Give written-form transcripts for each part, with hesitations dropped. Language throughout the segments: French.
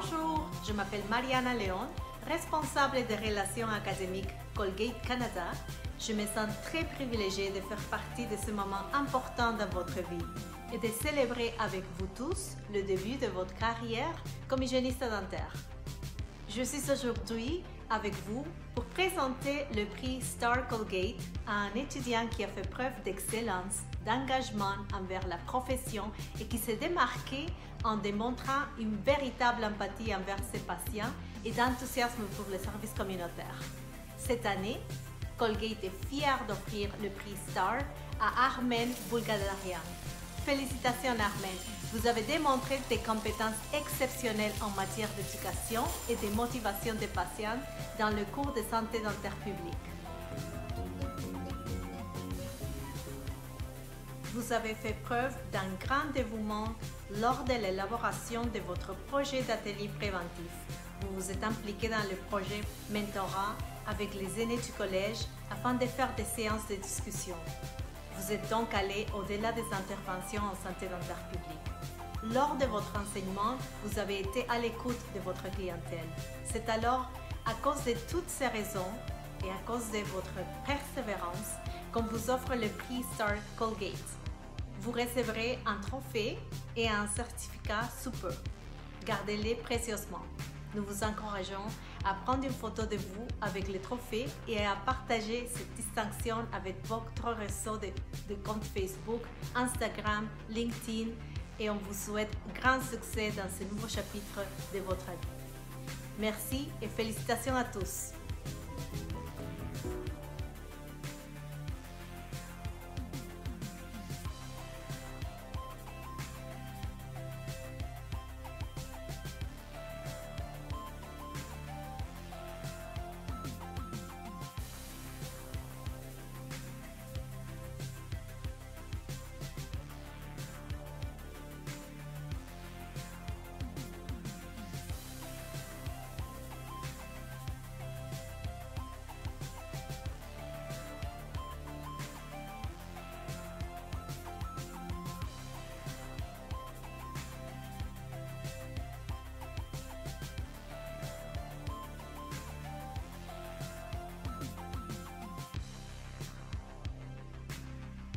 Bonjour, je m'appelle Mariana Leon, responsable des relations académiques Colgate Canada. Je me sens très privilégiée de faire partie de ce moment important dans votre vie et de célébrer avec vous tous le début de votre carrière comme hygiéniste dentaire. Je suis aujourd'hui avec vous pour présenter le prix Star Colgate à un étudiant qui a fait preuve d'excellence, d'engagement envers la profession et qui s'est démarqué en démontrant une véritable empathie envers ses patients et d'enthousiasme pour le service communautaire. Cette année, Colgate est fier d'offrir le prix Star à Armen Bulgadarian. Félicitations Armen, vous avez démontré des compétences exceptionnelles en matière d'éducation et de motivation des patients dans le cours de santé dentaire publique. Vous avez fait preuve d'un grand dévouement lors de l'élaboration de votre projet d'atelier préventif. Vous vous êtes impliqué dans le projet Mentorat avec les aînés du collège afin de faire des séances de discussion. Vous êtes donc allé au-delà des interventions en santé dentaire publique. Lors de votre enseignement, vous avez été à l'écoute de votre clientèle. C'est alors à cause de toutes ces raisons et à cause de votre persévérance qu'on vous offre le prix Star Colgate. Vous recevrez un trophée et un certificat sous peu. Gardez-les précieusement. Nous vous encourageons à prendre une photo de vous avec le trophée et à partager cette distinction avec votre réseau de comptes Facebook, Instagram, LinkedIn et on vous souhaite grand succès dans ce nouveau chapitre de votre vie. Merci et félicitations à tous.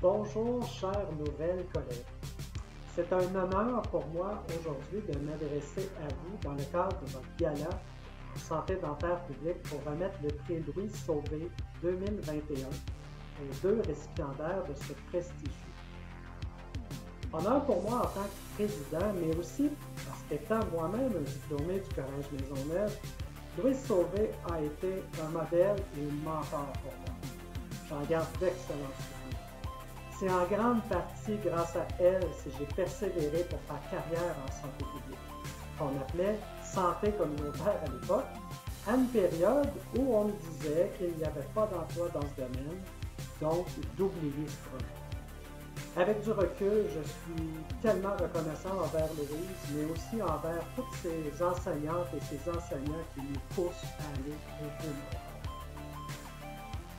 Bonjour, chers nouvelles collègues. C'est un honneur pour moi aujourd'hui de m'adresser à vous dans le cadre de votre gala Santé dentaire publique pour remettre le prix Louis Sauvé 2021 aux deux récipiendaires de ce prestigieux. Honneur pour moi en tant que président, mais aussi parce qu'étant moi-même un diplômé du Collège Maisonneuve, Louis Sauvé a été un modèle et une mentor pour moi. J'en garde d'excellents souvenirs. C'est en grande partie grâce à elle si j'ai persévéré pour faire carrière en santé publique, qu'on appelait santé communautaire à l'époque, à une période où on me disait qu'il n'y avait pas d'emploi dans ce domaine, donc d'oublier ce projet. Avec du recul, je suis tellement reconnaissant envers Louise, mais aussi envers toutes ces enseignantes et ces enseignants qui nous poussent à aller au bout.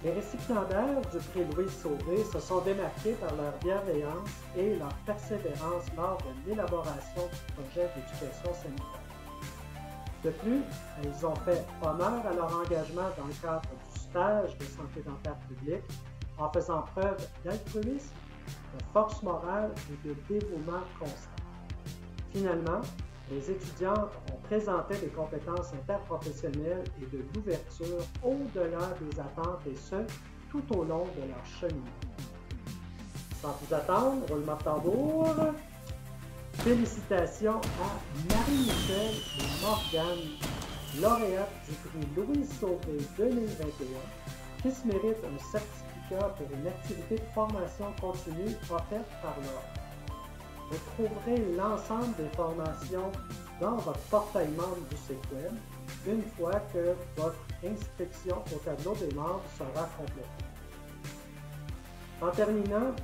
Les récipiendaires du prix Louis Sauvé se sont démarqués par leur bienveillance et leur persévérance lors de l'élaboration du projet d'éducation sanitaire. De plus, elles ont fait honneur à leur engagement dans le cadre du stage de santé dentaire publique en faisant preuve d'altruisme, de force morale et de dévouement constant. Finalement, les étudiantes ont présenté des compétences interprofessionnelles et de l'ouverture au-delà des attentes et ce, tout au long de leur cheminement. Sans plus attendre, roulement de tambour. Félicitations à Marie-Michel et Morgane, lauréates du prix Louis Sauvé 2021, qui se méritent un certificat pour une activité de formation continue offerte par l'ordre. Vous trouverez l'ensemble des formations dans votre portail membre du site web une fois que votre inscription au tableau des membres sera complétée. En terminant,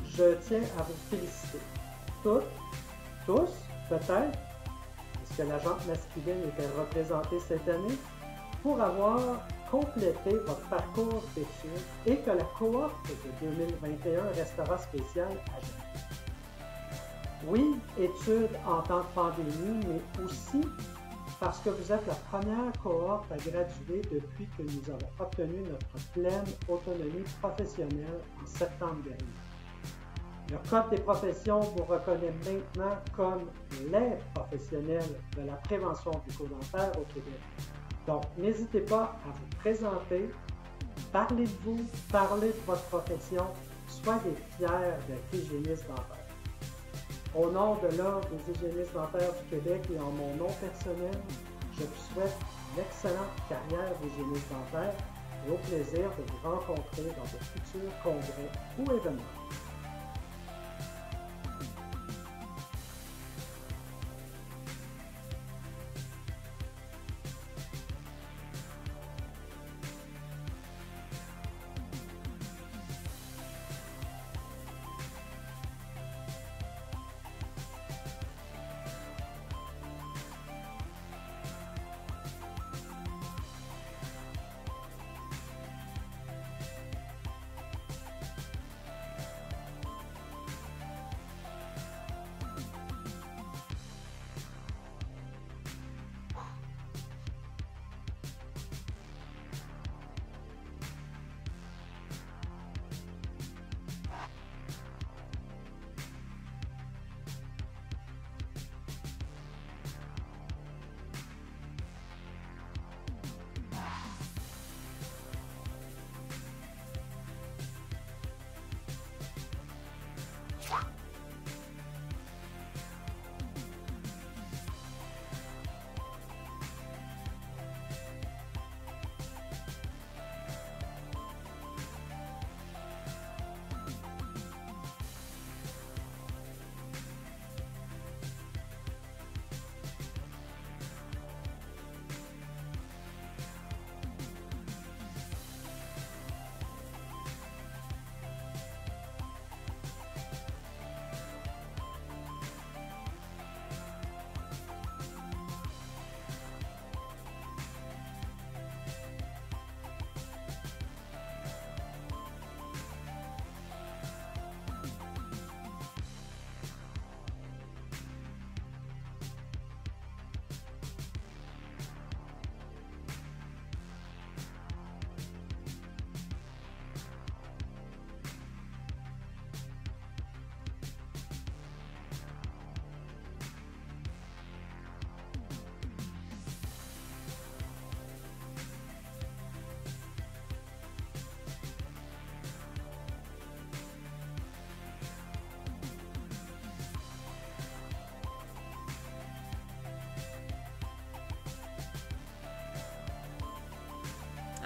je tiens à vous féliciter. Toutes, tous, peut-être, puisque la jante masculine était représentée cette année, pour avoir complété votre parcours d'études et que la cohorte de 2021 restera spéciale à jamais. Oui, études en temps de pandémie, mais aussi parce que vous êtes la première cohorte à graduer depuis que nous avons obtenu notre pleine autonomie professionnelle en septembre dernier. Le Code des professions vous reconnaît maintenant comme les professionnels de la prévention bucco-dentaire au Québec. Donc, n'hésitez pas à vous présenter, parlez de vous, parlez de votre profession, soyez fiers d'être hygiéniste dentaire. Au nom de l'Ordre des hygiénistes dentaires du Québec et en mon nom personnel, je vous souhaite une excellente carrière d'hygiéniste dentaire et au plaisir de vous rencontrer dans de futurs congrès ou événements.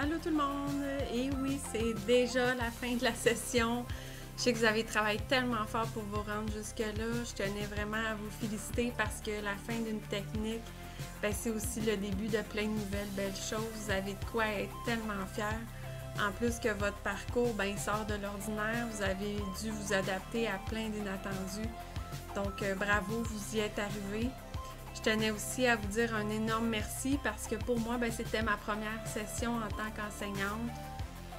Allô tout le monde! Et oui, c'est déjà la fin de la session. Je sais que vous avez travaillé tellement fort pour vous rendre jusque-là. Je tenais vraiment à vous féliciter parce que la fin d'une technique, ben, c'est aussi le début de plein de nouvelles belles choses. Vous avez de quoi être tellement fiers. En plus que votre parcours, ben, il sort de l'ordinaire. Vous avez dû vous adapter à plein d'inattendus. Donc, bravo, vous y êtes arrivés. Je tenais aussi à vous dire un énorme merci parce que pour moi, ben, c'était ma première session en tant qu'enseignante.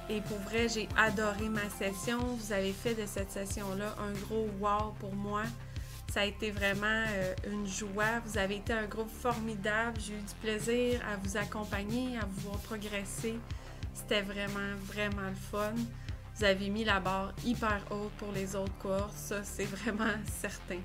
Et pour vrai, j'ai adoré ma session. Vous avez fait de cette session-là un gros wow pour moi. Ça a été vraiment une joie. Vous avez été un groupe formidable. J'ai eu du plaisir à vous accompagner, à vous voir progresser. C'était vraiment, vraiment le fun. Vous avez mis la barre hyper haute pour les autres cohortes. Ça, c'est vraiment certain.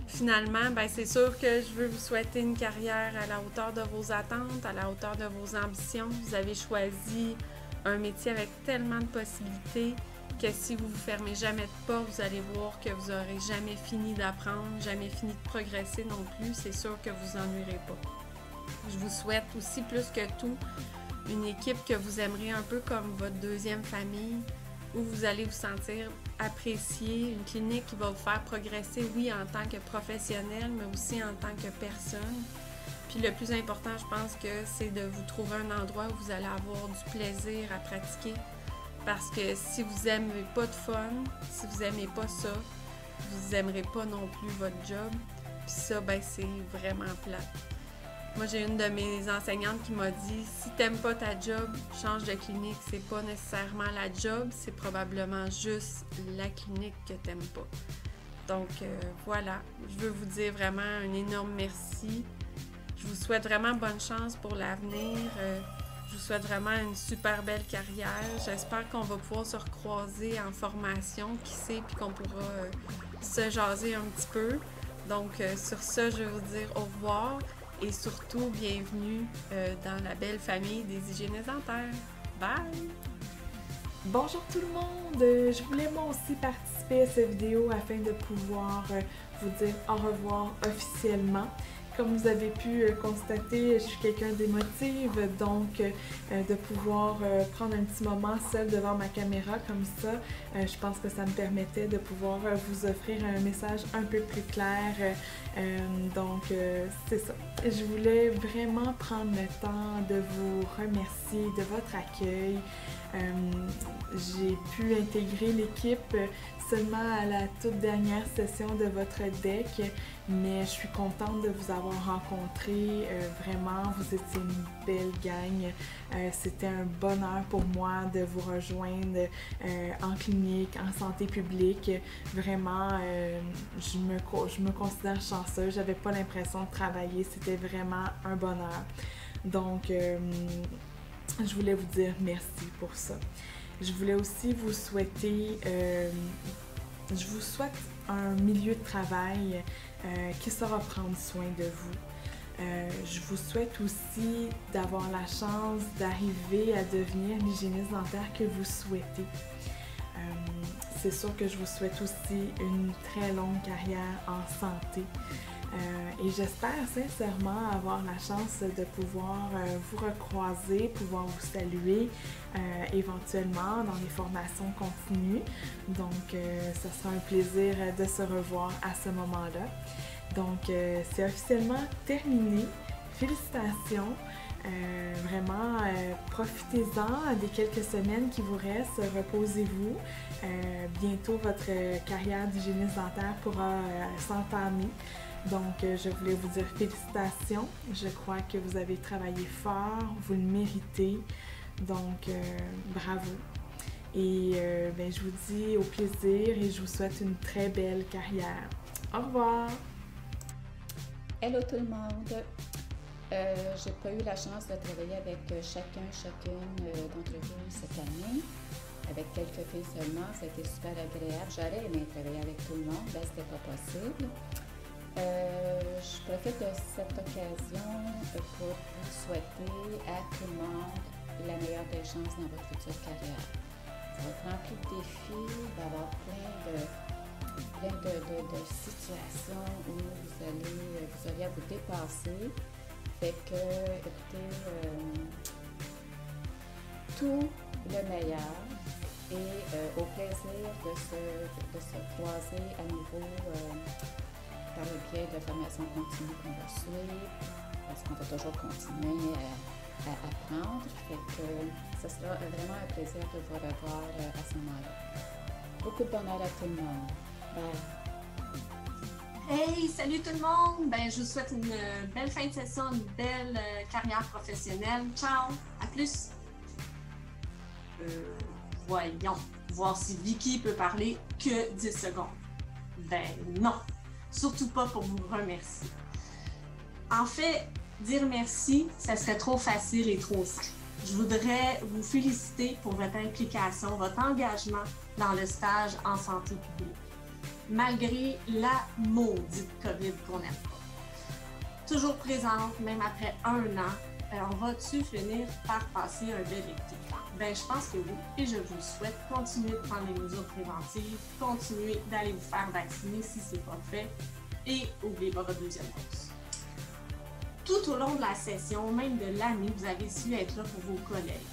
Finalement, ben, c'est sûr que je veux vous souhaiter une carrière à la hauteur de vos attentes, à la hauteur de vos ambitions. Vous avez choisi un métier avec tellement de possibilités que si vous ne vous fermez jamais de porte, vous allez voir que vous n'aurez jamais fini d'apprendre, jamais fini de progresser non plus. C'est sûr que vous ennuierez pas. Je vous souhaite aussi plus que tout une équipe que vous aimerez un peu comme votre deuxième famille, où vous allez vous sentir apprécié, une clinique qui va vous faire progresser, oui, en tant que professionnel, mais aussi en tant que personne. Puis le plus important, je pense que c'est de vous trouver un endroit où vous allez avoir du plaisir à pratiquer. Parce que si vous n'aimez pas de fun, si vous n'aimez pas ça, vous n'aimerez pas non plus votre job. Puis ça, ben c'est vraiment plate. Moi, j'ai une de mes enseignantes qui m'a dit « Si t'aimes pas ta job, change de clinique. C'est pas nécessairement la job, c'est probablement juste la clinique que t'aimes pas. » Donc, voilà. Je veux vous dire vraiment un énorme merci. Je vous souhaite vraiment bonne chance pour l'avenir. Je vous souhaite vraiment une super belle carrière. J'espère qu'on va pouvoir se recroiser en formation, qui sait, puis qu'on pourra se jaser un petit peu. Donc, sur ça, je vais vous dire au revoir et surtout, bienvenue dans la belle famille des hygiénistes dentaires. Bye! Bonjour tout le monde! Je voulais moi aussi participer à cette vidéo afin de pouvoir vous dire au revoir officiellement. Comme vous avez pu constater, je suis quelqu'un d'émotive, donc de pouvoir prendre un petit moment seul devant ma caméra comme ça, je pense que ça me permettait de pouvoir vous offrir un message un peu plus clair. Donc c'est ça. Je voulais vraiment prendre le temps de vous remercier de votre accueil. J'ai pu intégrer l'équipe seulement à la toute dernière session de votre deck, mais je suis contente de vous avoir rencontré. Vraiment, vous étiez une belle gang. C'était un bonheur pour moi de vous rejoindre en clinique, en santé publique. Vraiment, je me considère chanceuse. J'avais pas l'impression de travailler. C'était vraiment un bonheur. Donc, je voulais vous dire merci pour ça. Je voulais aussi vous souhaiter, je vous souhaite un milieu de travail qui saura prendre soin de vous. Je vous souhaite aussi d'avoir la chance d'arriver à devenir l'hygiéniste dentaire que vous souhaitez. C'est sûr que je vous souhaite aussi une très longue carrière en santé. Et j'espère sincèrement avoir la chance de pouvoir vous recroiser, pouvoir vous saluer éventuellement dans les formations continues. Donc, ça sera un plaisir de se revoir à ce moment-là. Donc, c'est officiellement terminé. Félicitations! Vraiment, profitez-en des quelques semaines qui vous restent. Reposez-vous. Bientôt, votre carrière d'hygiéniste dentaire pourra s'entamer. Donc, je voulais vous dire félicitations. Je crois que vous avez travaillé fort, vous le méritez. Donc, bravo. Et je vous dis au plaisir et je vous souhaite une très belle carrière. Au revoir! Hello tout le monde! J'ai pas eu la chance de travailler avec chacune d'entre vous cette année. Avec quelques filles seulement, ça a été super agréable. J'aurais aimé travailler avec tout le monde, mais c'était pas possible. Je profite de cette occasion pour vous souhaiter à tout le monde la meilleure des chances dans votre future carrière. Ça va être rempli de défis, il va y avoir plein de situations où vous allez à vous dépasser. Fait que, écoutez, tout le meilleur et au plaisir de se croiser à nouveau par le biais de formation continue qu'on va suivre, parce qu'on va toujours continuer à apprendre. Fait que ce sera vraiment un plaisir de vous revoir à ce moment-là. Beaucoup de bonheur à tout le monde. Bye! Hey, salut tout le monde! Je vous souhaite une belle fin de session, une belle carrière professionnelle. Ciao! À plus! Voyons, voir si Vicky peut parler que 10 secondes. Non! Surtout pas pour vous remercier. En fait, dire merci, ça serait trop facile et trop simple. Je voudrais vous féliciter pour votre implication, votre engagement dans le stage en santé publique. Malgré la maudite COVID qu'on n'aime pas. Toujours présente, même après 1 an, on va-tu finir par passer un bel été? Je pense que oui, et je vous souhaite continuer de prendre les mesures préventives, continuer d'aller vous faire vacciner si ce n'est pas fait, et n'oubliez pas votre deuxième dose. Tout au long de la session, même de l'année, vous avez su être là pour vos collègues.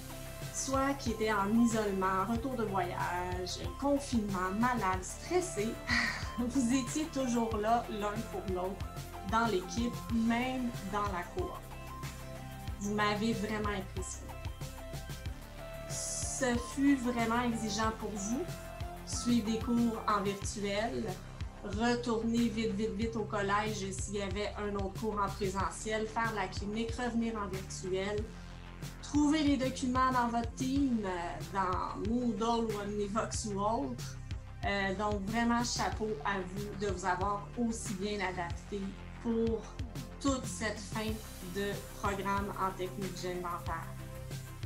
Soit qui étaient en isolement, retour de voyage, confinement, malade, stressé, vous étiez toujours là l'un pour l'autre, dans l'équipe, même dans la cohorte. Vous m'avez vraiment impressionné. Ce fut vraiment exigeant pour vous, suivre des cours en virtuel, retourner vite au collège s'il y avait un autre cours en présentiel, faire la clinique, revenir en virtuel, trouver les documents dans votre team, dans Moodle ou Omnivox ou autre. Donc vraiment chapeau à vous de vous avoir aussi bien adapté pour toute cette fin de programme en technique d'hygiène dentaire.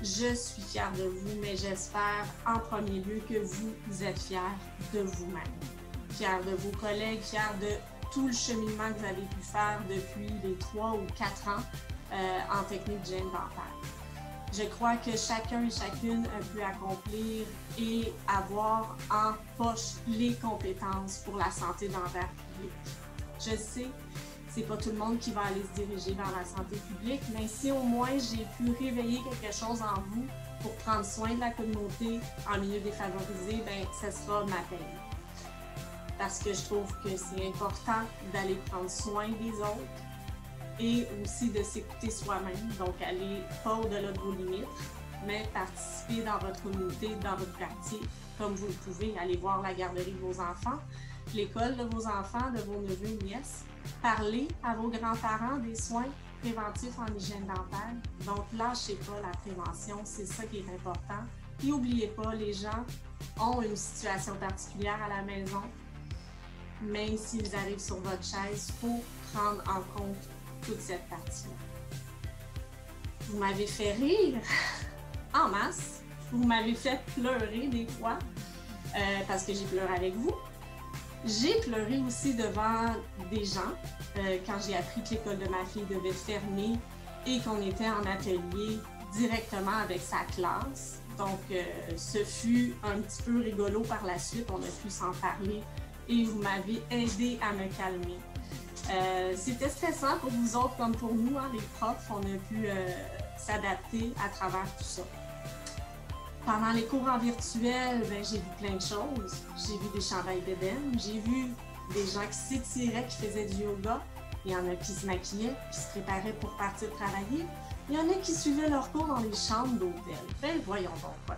Je suis fière de vous, mais j'espère en premier lieu que vous êtes fiers de vous-même. Fiers de vos collègues, fiers de tout le cheminement que vous avez pu faire depuis les 3 ou 4 ans en technique d'hygiène dentaire. Je crois que chacun et chacune a pu accomplir et avoir en poche les compétences pour la santé dentaire publique. Je sais, c'est pas tout le monde qui va aller se diriger vers la santé publique, mais si au moins j'ai pu réveiller quelque chose en vous pour prendre soin de la communauté en milieu défavorisé, ben ce sera ma paye. Parce que je trouve que c'est important d'aller prendre soin des autres et aussi de s'écouter soi-même, donc aller pas au-delà de vos limites, mais participer dans votre communauté, dans votre quartier, comme vous le pouvez, aller voir la garderie de vos enfants, l'école de vos enfants, de vos neveux et nièces, parler à vos grands-parents des soins préventifs en hygiène dentaire. Donc, lâchez pas la prévention, c'est ça qui est important. Et n'oubliez pas, les gens ont une situation particulière à la maison. Même s'ils arrivent sur votre chaise, il faut prendre en compte toute cette partie-là. Vous m'avez fait rire en masse. Vous m'avez fait pleurer des fois parce que j'ai pleuré avec vous. J'ai pleuré aussi devant des gens quand j'ai appris que l'école de ma fille devait fermer et qu'on était en atelier directement avec sa classe. Donc, ce fut un petit peu rigolo par la suite. On a pu s'en parler et vous m'avez aidé à me calmer. C'était stressant pour vous autres comme pour nous, hein, les profs. On a pu s'adapter à travers tout ça. Pendant les cours en virtuel, j'ai vu plein de choses. J'ai vu des chandails d'ébène, j'ai vu des gens qui s'étiraient, qui faisaient du yoga. Il y en a qui se maquillaient, qui se préparaient pour partir travailler. Il y en a qui suivaient leurs cours dans les chambres d'hôtel. Ben voyons donc quoi.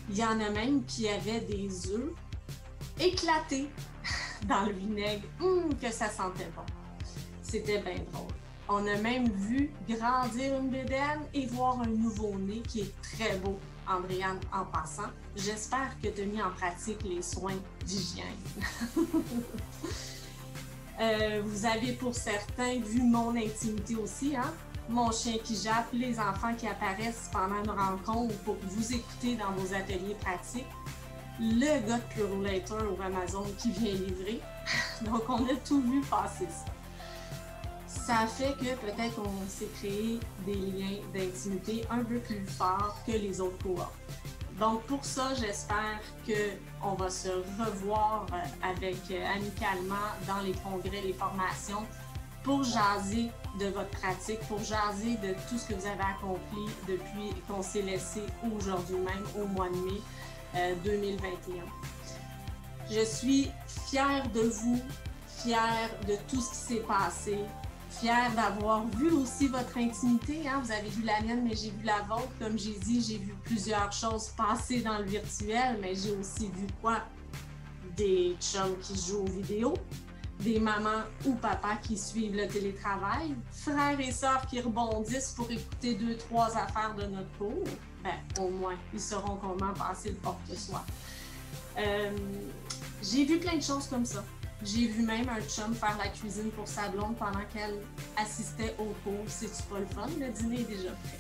Il y en a même qui avaient des œufs éclatés dans le vinaigre. Que ça sentait bon. C'était bien drôle. On a même vu grandir une bédaine et voir un nouveau-né qui est très beau. Andréane, en passant, j'espère que tu as mis en pratique les soins d'hygiène. Vous avez pour certains vu mon intimité aussi, hein? Mon chien qui jappe, les enfants qui apparaissent pendant une rencontre pour vous écouter dans vos ateliers pratiques, le gars de Purolator ou Amazon qui vient livrer. Donc, on a tout vu passer ça. Ça fait que peut-être qu'on s'est créé des liens d'intimité un peu plus forts que les autres cohortes. Donc pour ça, j'espère qu'on va se revoir amicalement dans les congrès, les formations, pour jaser de votre pratique, pour jaser de tout ce que vous avez accompli depuis qu'on s'est laissé aujourd'hui même, au mois de mai 2021. Je suis fière de vous, fière de tout ce qui s'est passé, fière d'avoir vu aussi votre intimité. Hein? Vous avez vu la mienne, mais j'ai vu la vôtre. Comme j'ai dit, j'ai vu plusieurs choses passer dans le virtuel, mais j'ai aussi vu quoi? Des chums qui jouent aux vidéos, des mamans ou papas qui suivent le télétravail, frères et sœurs qui rebondissent pour écouter 2-3 affaires de notre cours. Ben, au moins, ils sauront comment passer le porte-soi. J'ai vu plein de choses comme ça. J'ai vu même un chum faire la cuisine pour sa blonde pendant qu'elle assistait au cours. C'est-tu pas le fun? Le dîner est déjà prêt.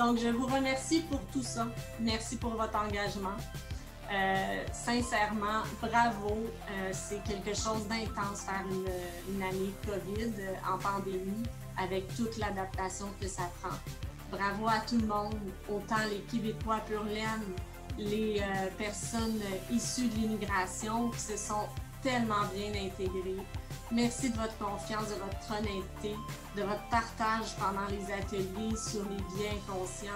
Donc, je vous remercie pour tout ça. Merci pour votre engagement. Sincèrement, bravo. C'est quelque chose d'intense faire une année COVID en pandémie avec toute l'adaptation que ça prend. Bravo à tout le monde, autant les Québécois pur laine, les personnes issues de l'immigration qui se sont tellement bien intégrées. Merci de votre confiance, de votre honnêteté, de votre partage pendant les ateliers sur les biais inconscients,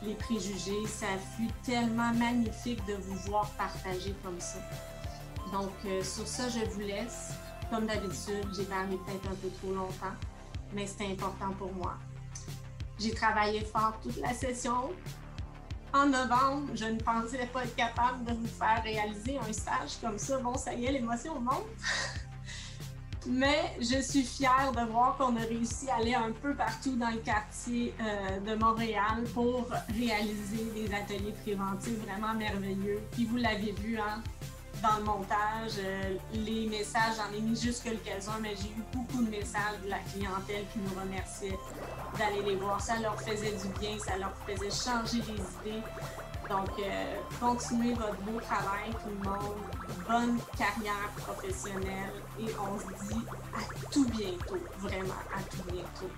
les préjugés. Ça fut tellement magnifique de vous voir partager comme ça. Donc, sur ça, je vous laisse. Comme d'habitude, j'ai parlé peut-être un peu trop longtemps, mais c'était important pour moi. J'ai travaillé fort toute la session. En novembre, je ne pensais pas être capable de vous faire réaliser un stage comme ça. Bon, ça y est, l'émotion monte. Mais je suis fière de voir qu'on a réussi à aller un peu partout dans le quartier de Montréal pour réaliser des ateliers préventifs vraiment merveilleux. Puis vous l'avez vu, hein, dans le montage. Les messages, j'en ai mis juste quelques-uns, mais j'ai eu beaucoup de messages de la clientèle qui nous remerciait d'aller les voir. Ça leur faisait du bien, ça leur faisait changer les idées. Donc, continuez votre beau travail, tout le monde. Bonne carrière professionnelle et on se dit à tout bientôt, vraiment à tout bientôt.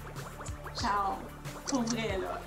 Ciao! Pour vrai, là!